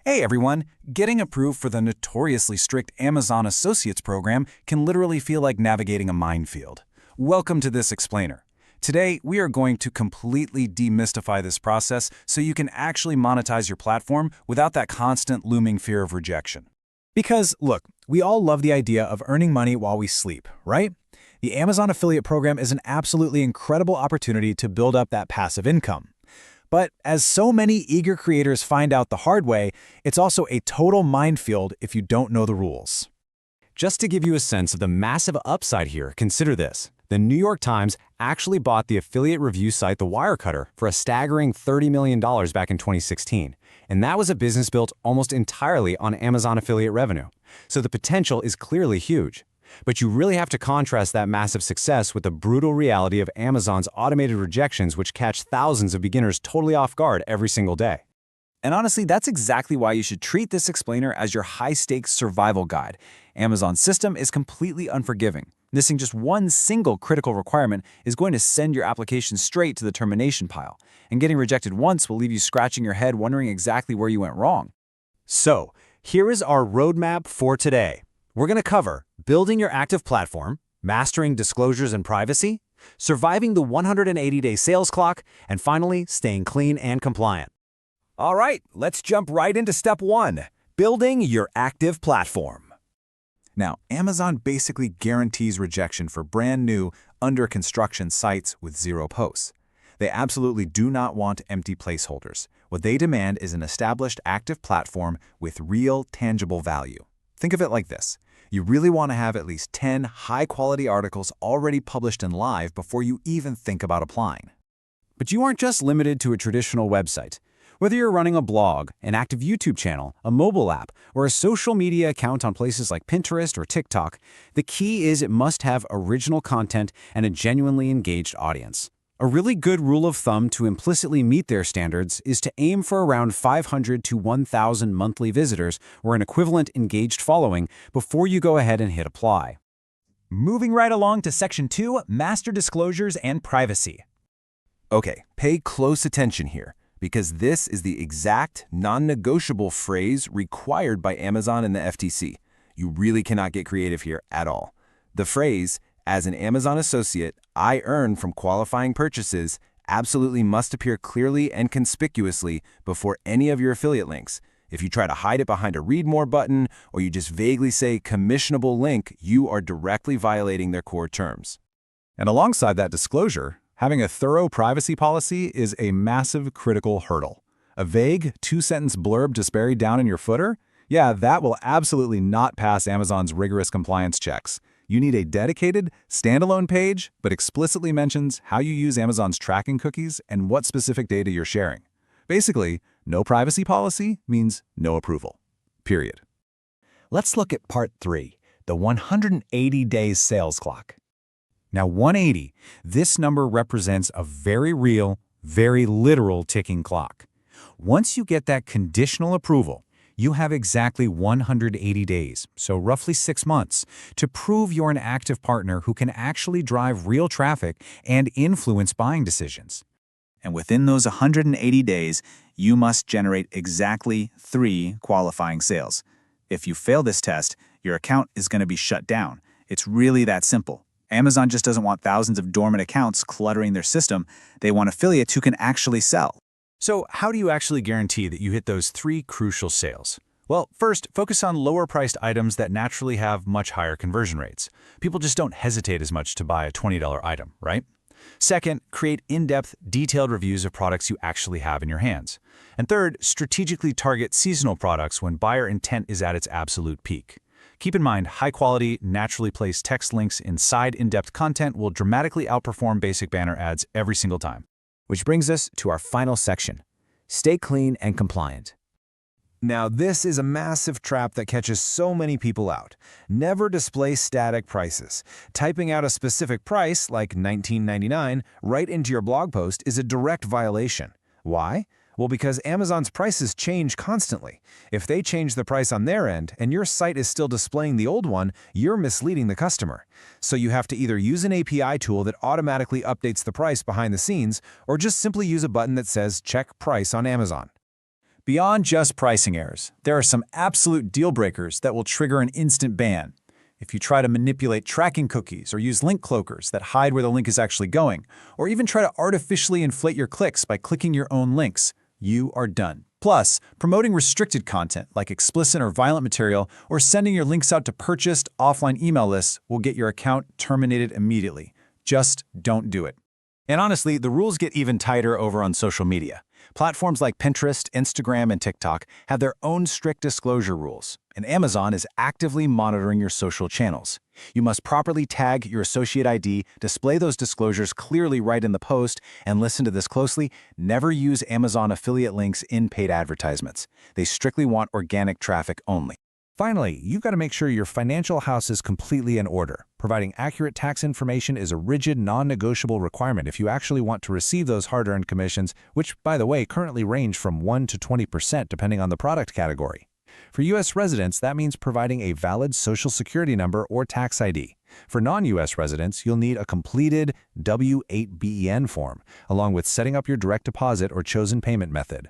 Hey everyone! Getting approved for the notoriously strict Amazon Associates program can literally feel like navigating a minefield. Welcome to this explainer. Today, we are going to completely demystify this process so you can actually monetize your platform without that constant looming fear of rejection. Because, look, we all love the idea of earning money while we sleep, right? The Amazon affiliate program is an absolutely incredible opportunity to build up that passive income. But as so many eager creators find out the hard way, it's also a total minefield if you don't know the rules. Just to give you a sense of the massive upside here, consider this. The New York Times actually bought the affiliate review site The Wirecutter for a staggering $30 million back in 2016. And that was a business built almost entirely on Amazon affiliate revenue. So the potential is clearly huge. But you really have to contrast that massive success with the brutal reality of Amazon's automated rejections, which catch thousands of beginners totally off guard every single day. And honestly, that's exactly why you should treat this explainer as your high-stakes survival guide. Amazon's system is completely unforgiving. Missing just one single critical requirement is going to send your application straight to the termination pile. And getting rejected once will leave you scratching your head wondering exactly where you went wrong. So, here is our roadmap for today. We're going to cover building your active platform, mastering disclosures and privacy, surviving the 180-day sales clock, and finally, staying clean and compliant. All right, let's jump right into step 1, building your active platform. Now, Amazon basically guarantees rejection for brand new, under-construction sites with zero posts. They absolutely do not want empty placeholders. What they demand is an established active platform with real, tangible value. Think of it like this. You really want to have at least 10 high-quality articles already published and live before you even think about applying. But you aren't just limited to a traditional website. Whether you're running a blog, an active YouTube channel, a mobile app, or a social media account on places like Pinterest or TikTok, the key is it must have original content and a genuinely engaged audience. A really good rule of thumb to implicitly meet their standards is to aim for around 500 to 1,000 monthly visitors or an equivalent engaged following before you go ahead and hit apply. Moving right along to Section 2, Master Disclosures and Privacy. Okay, pay close attention here, because this is the exact non-negotiable phrase required by Amazon and the FTC. You really cannot get creative here at all. The phrase, "As an Amazon associate, I earn from qualifying purchases," absolutely must appear clearly and conspicuously before any of your affiliate links. If you try to hide it behind a read more button, or you just vaguely say commissionable link, you are directly violating their core terms. And alongside that disclosure, having a thorough privacy policy is a massive critical hurdle. A vague, two-sentence blurb just buried down in your footer? Yeah, that will absolutely not pass Amazon's rigorous compliance checks. You need a dedicated, standalone page, but explicitly mentions how you use Amazon's tracking cookies and what specific data you're sharing. Basically, no privacy policy means no approval. Period. Let's look at Part 3, the 180 days sales clock. Now 180, this number represents a very real, very literal ticking clock. Once you get that conditional approval, you have exactly 180 days, so roughly 6 months, to prove you're an active partner who can actually drive real traffic and influence buying decisions. And within those 180 days, you must generate exactly 3 qualifying sales. If you fail this test, your account is going to be shut down. It's really that simple. Amazon just doesn't want thousands of dormant accounts cluttering their system. They want affiliates who can actually sell. So how do you actually guarantee that you hit those 3 crucial sales? Well, first, focus on lower-priced items that naturally have much higher conversion rates. People just don't hesitate as much to buy a $20 item, right? Second, create in-depth, detailed reviews of products you actually have in your hands. And third, strategically target seasonal products when buyer intent is at its absolute peak. Keep in mind, high-quality, naturally placed text links inside in-depth content will dramatically outperform basic banner ads every single time. Which brings us to our final section, stay clean and compliant. Now, this is a massive trap that catches so many people out. Never display static prices. Typing out a specific price, like $19.99, right into your blog post is a direct violation. Why? Well, because Amazon's prices change constantly. If they change the price on their end and your site is still displaying the old one, you're misleading the customer. So you have to either use an API tool that automatically updates the price behind the scenes, or just simply use a button that says "Check Price" on Amazon. Beyond just pricing errors, there are some absolute deal breakers that will trigger an instant ban. If you try to manipulate tracking cookies or use link cloakers that hide where the link is actually going, or even try to artificially inflate your clicks by clicking your own links, you are done. Plus, promoting restricted content like explicit or violent material or sending your links out to purchased offline email lists will get your account terminated immediately. Just don't do it. And honestly, the rules get even tighter over on social media. Platforms like Pinterest, Instagram, and TikTok have their own strict disclosure rules, and Amazon is actively monitoring your social channels. You must properly tag your associate ID, display those disclosures clearly right in the post, and listen to this closely, never use Amazon affiliate links in paid advertisements. They strictly want organic traffic only. Finally, you've got to make sure your financial house is completely in order. Providing accurate tax information is a rigid, non-negotiable requirement if you actually want to receive those hard-earned commissions, which, by the way, currently range from 1% to 20% depending on the product category. For U.S. residents, that means providing a valid Social Security number or tax ID. For non-U.S. residents, you'll need a completed W-8BEN form, along with setting up your direct deposit or chosen payment method.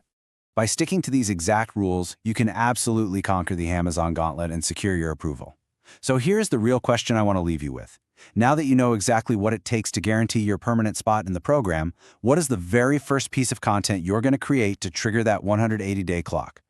By sticking to these exact rules, you can absolutely conquer the Amazon gauntlet and secure your approval. So here's the real question I want to leave you with. Now that you know exactly what it takes to guarantee your permanent spot in the program, what is the very first piece of content you're going to create to trigger that 180-day clock?